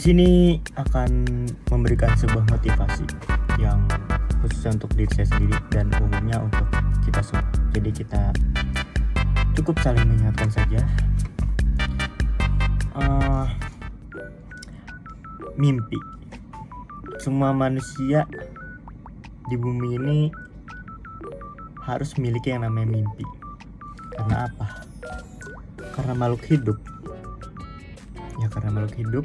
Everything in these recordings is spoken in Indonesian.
sini akan memberikan sebuah motivasi yang khususnya untuk diri saya sendiri dan umumnya untuk kita semua. Jadi kita cukup saling mengingatkan saja. Mimpi. Semua manusia di bumi ini harus memiliki yang namanya mimpi. Karena apa? Karena makhluk hidup. Ya karena makhluk hidup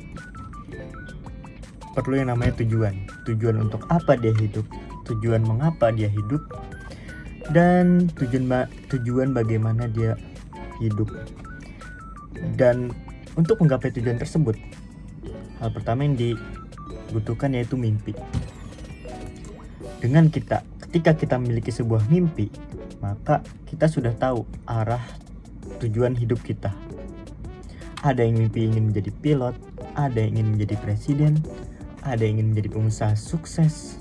perlu yang namanya tujuan. Tujuan untuk apa dia hidup, tujuan mengapa dia hidup, dan tujuan bagaimana dia hidup. Dan untuk menggapai tujuan tersebut, hal pertama yang dibutuhkan yaitu mimpi. Ketika kita memiliki sebuah mimpi, maka kita sudah tahu arah tujuan hidup kita. Ada yang mimpi ingin menjadi pilot, ada yang ingin menjadi presiden, ada yang ingin menjadi pengusaha sukses.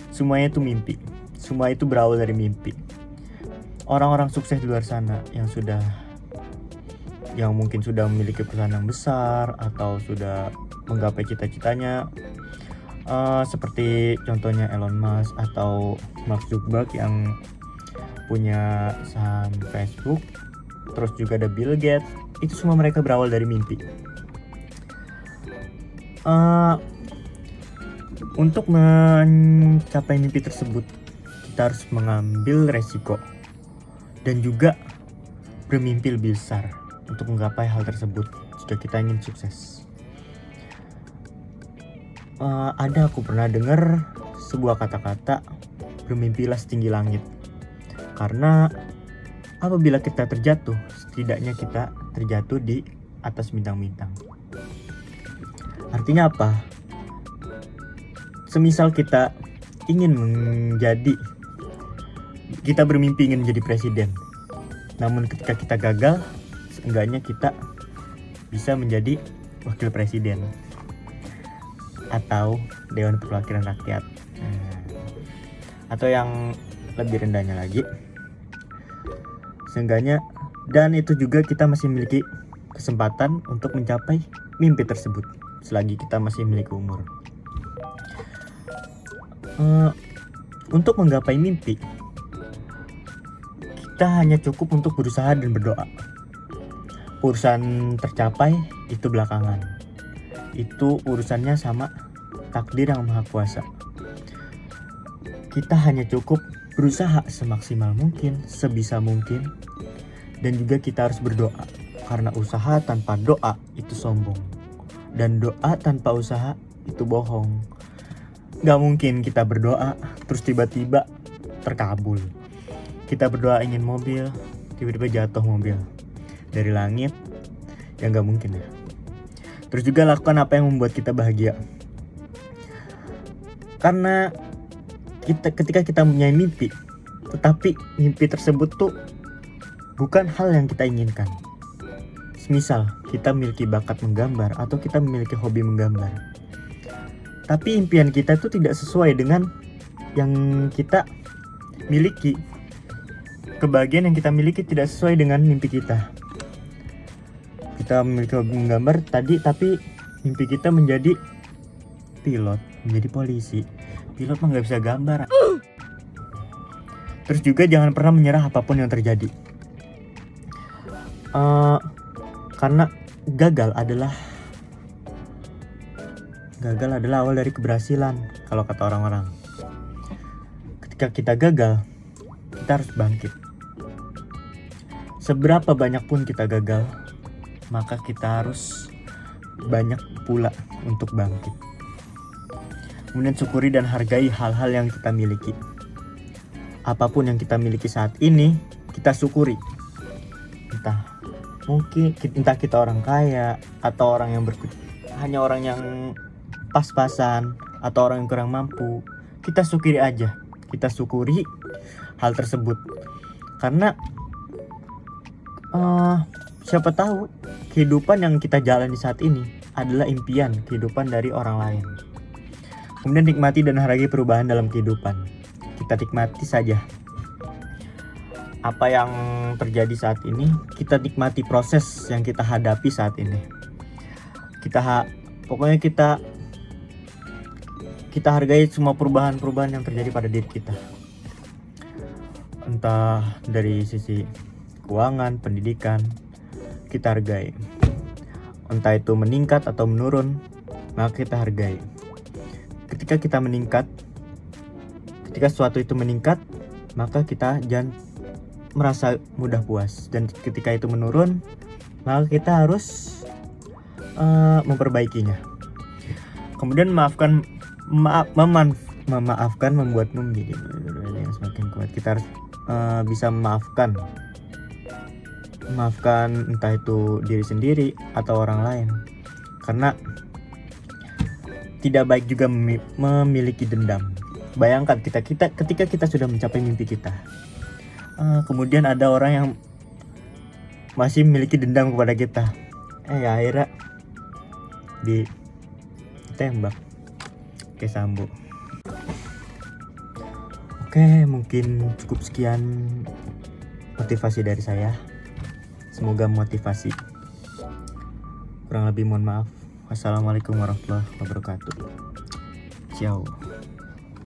Semuanya itu mimpi. Semua itu berawal dari mimpi. Orang-orang sukses di luar sana yang mungkin sudah memiliki perusahaan yang besar atau sudah menggapai cita-citanya, seperti contohnya Elon Musk atau Mark Zuckerberg yang punya saham Facebook, terus juga ada Bill Gates. Itu semua mereka berawal dari mimpi. Untuk mencapai mimpi tersebut, kita harus mengambil resiko dan juga bermimpi lebih besar untuk menggapai hal tersebut jika kita ingin sukses. Aku pernah dengar sebuah kata-kata, bermimpilah setinggi langit. Karena apabila kita terjatuh, setidaknya kita terjatuh di atas bintang-bintang. Artinya apa? Semisal kita bermimpi ingin menjadi presiden. Namun ketika kita gagal, seenggaknya kita bisa menjadi wakil presiden atau Dewan Perwakilan Rakyat. Atau yang lebih rendahnya lagi, seenggaknya, dan itu juga kita masih memiliki kesempatan untuk mencapai mimpi tersebut selagi kita masih memiliki umur. Untuk menggapai mimpi, kita hanya cukup untuk berusaha dan berdoa. Urusan tercapai itu belakangan. Itu urusannya sama takdir yang maha kuasa. Kita hanya cukup berusaha semaksimal mungkin, sebisa mungkin, dan juga kita harus berdoa. Karena usaha tanpa doa itu sombong, dan doa tanpa usaha itu bohong. Gak mungkin kita berdoa terus tiba-tiba terkabul. Kita berdoa ingin mobil, tiba-tiba jatuh mobil dari langit, ya gak mungkin ya. Terus juga lakukan apa yang membuat kita bahagia. Karena ketika kita punya mimpi, tetapi mimpi tersebut tuh bukan hal yang kita inginkan. Misal kita memiliki bakat menggambar atau kita memiliki hobi menggambar, tapi impian kita itu tidak sesuai dengan yang kita miliki. Kebahagiaan yang kita miliki tidak sesuai dengan mimpi kita. Kita memiliki hobi menggambar tapi mimpi kita menjadi pilot, menjadi polisi. Pilot mah gak bisa gambar. Terus juga jangan pernah menyerah apapun yang terjadi. Karena gagal adalah awal dari keberhasilan, kalau kata orang-orang. Ketika kita gagal, kita harus bangkit. Seberapa banyak pun kita gagal, maka kita harus banyak pula untuk bangkit. Kemudian syukuri dan hargai hal-hal yang kita miliki. Apapun yang kita miliki saat ini, kita syukuri. Entah kita orang kaya atau orang yang hanya orang yang pas-pasan atau orang yang kurang mampu, kita syukuri aja. Kita syukuri hal tersebut. Karena siapa tahu kehidupan yang kita jalani saat ini adalah impian kehidupan dari orang lain. Kemudian nikmati dan hargai perubahan dalam kehidupan. Kita nikmati saja apa yang terjadi saat ini. Kita nikmati proses yang kita hadapi saat ini. Kita Pokoknya kita hargai semua perubahan-perubahan yang terjadi pada diri kita, entah dari sisi keuangan, pendidikan, kita hargai. Entah itu meningkat atau menurun, maka kita hargai. Ketika kita meningkat, ketika sesuatu itu meningkat, maka kita jangan merasa mudah puas. Dan ketika itu menurun, maka kita harus memperbaikinya. Kemudian memaafkan membuatmu menjadi yang semakin kuat. Kita harus bisa memaafkan entah itu diri sendiri atau orang lain, karena tidak baik juga memiliki dendam. Bayangkan ketika kita sudah mencapai mimpi kita, kemudian ada orang yang masih memiliki dendam kepada kita, ya akhirnya ditembak ke Sambo. Oke, mungkin cukup sekian motivasi dari saya. Semoga motivasi. Kurang lebih mohon maaf. Wassalamualaikum warahmatullahi wabarakatuh. Ciao.